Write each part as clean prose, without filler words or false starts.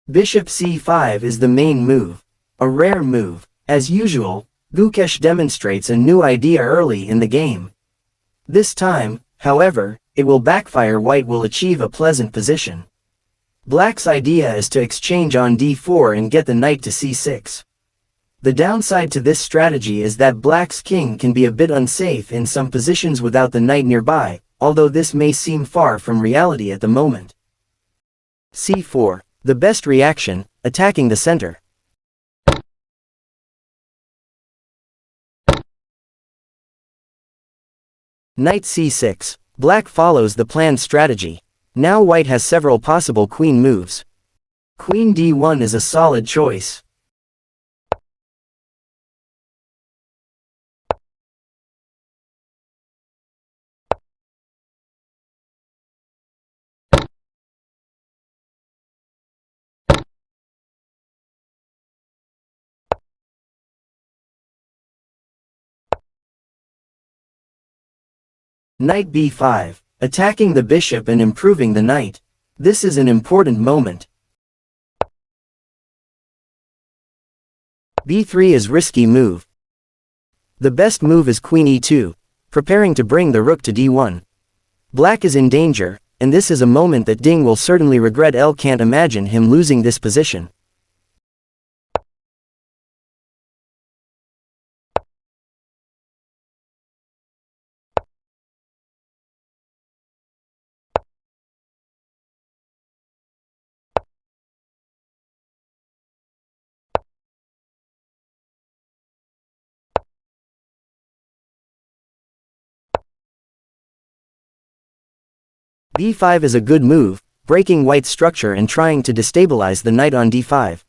Bishop c5 is the main move. A rare move. As usual, Gukesh demonstrates a new idea early in the game. This time, however, it will backfire. White will achieve a pleasant position. Black's idea is to exchange on d4 and get the knight to c6. The downside to this strategy is that Black's king can be a bit unsafe in some positions without the knight nearby, although this may seem far from reality at the moment. c4. The best reaction, attacking the center. Knight c6. Black follows the planned strategy. Now White has several possible queen moves. Queen d1 is a solid choice. Knight b5. Attacking the bishop and improving the knight. This is an important moment. b3 is risky move. The best move is queen e2, preparing to bring the rook to d1. Black is in danger, and this is a moment that Ding will certainly regret. Can't imagine him losing this position. b5 is a good move, breaking White's structure and trying to destabilize the knight on d5.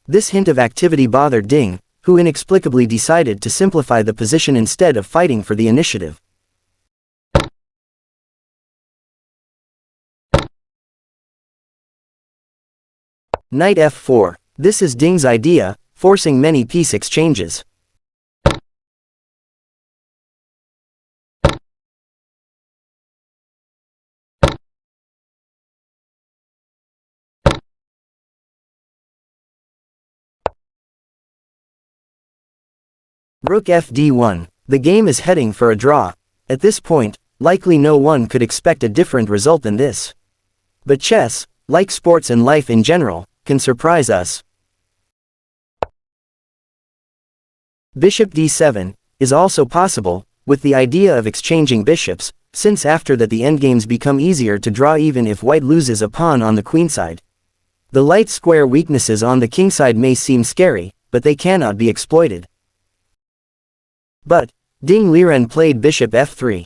This hint of activity bothered Ding, who inexplicably decided to simplify the position instead of fighting for the initiative. Knight f4. This is Ding's idea, forcing many piece exchanges. Rook fd1. The game is heading for a draw. At this point, likely no one could expect a different result than this. But chess, like sports and life in general, can surprise us. Bishop d7 is also possible, with the idea of exchanging bishops, since after that the endgames become easier to draw even if White loses a pawn on the queenside. The light square weaknesses on the kingside may seem scary, but they cannot be exploited. But Ding Liren played bishop f3.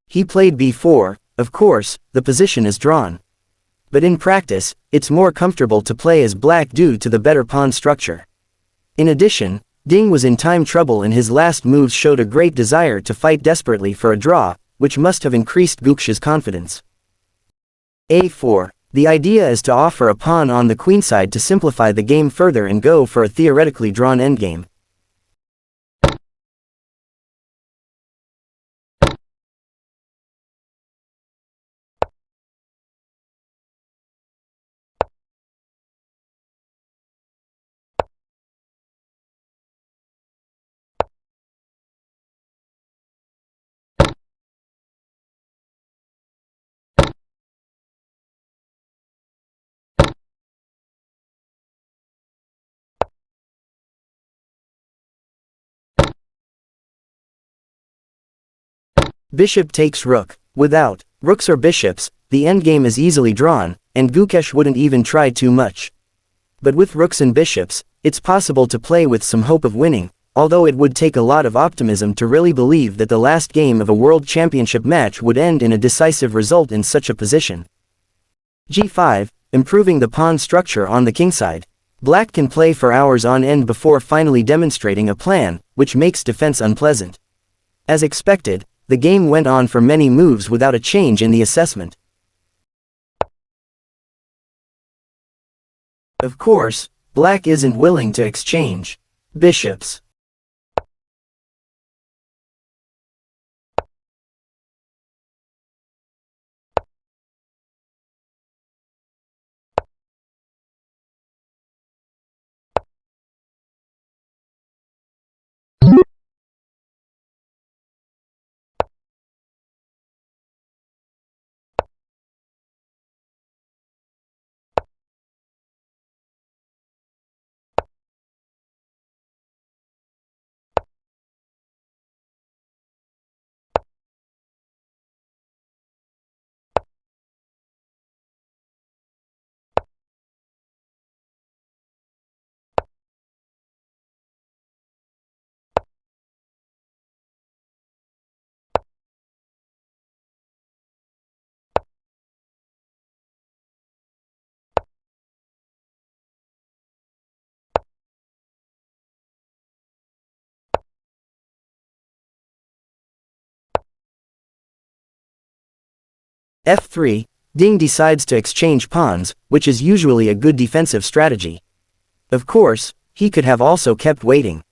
He played b4, of course, the position is drawn. But in practice, it's more comfortable to play as Black due to the better pawn structure. In addition, Ding was in time trouble and his last moves showed a great desire to fight desperately for a draw, which must have increased Gukesh's confidence. a4. The idea is to offer a pawn on the queenside to simplify the game further and go for a theoretically drawn endgame. Bishop takes rook. Without rooks or bishops, the endgame is easily drawn, and Gukesh wouldn't even try too much. But with rooks and bishops, it's possible to play with some hope of winning, although it would take a lot of optimism to really believe that the last game of a world championship match would end in a decisive result in such a position. g5, improving the pawn structure on the kingside. Black can play for hours on end before finally demonstrating a plan, which makes defense unpleasant. As expected, the game went on for many moves without a change in the assessment. Of course, Black isn't willing to exchange bishops. f3, Ding decides to exchange pawns, which is usually a good defensive strategy. Of course, he could have also kept waiting.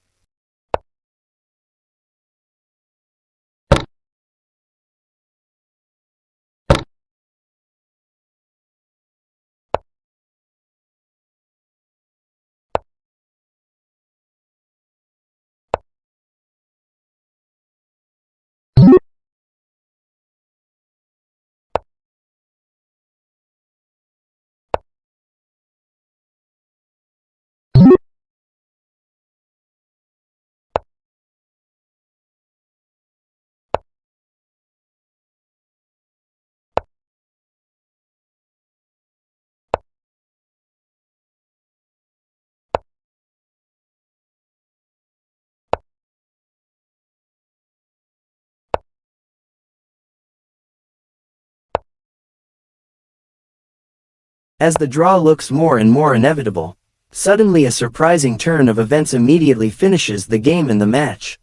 As the draw looks more and more inevitable, suddenly a surprising turn of events immediately finishes the game and the match.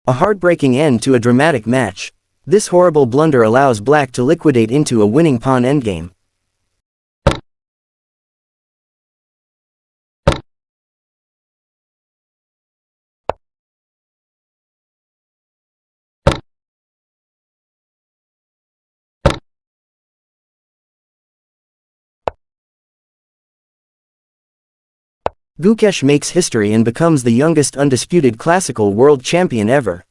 A heartbreaking end to a dramatic match. This horrible blunder allows Black to liquidate into a winning pawn endgame. Gukesh makes history and becomes the youngest undisputed classical world champion ever.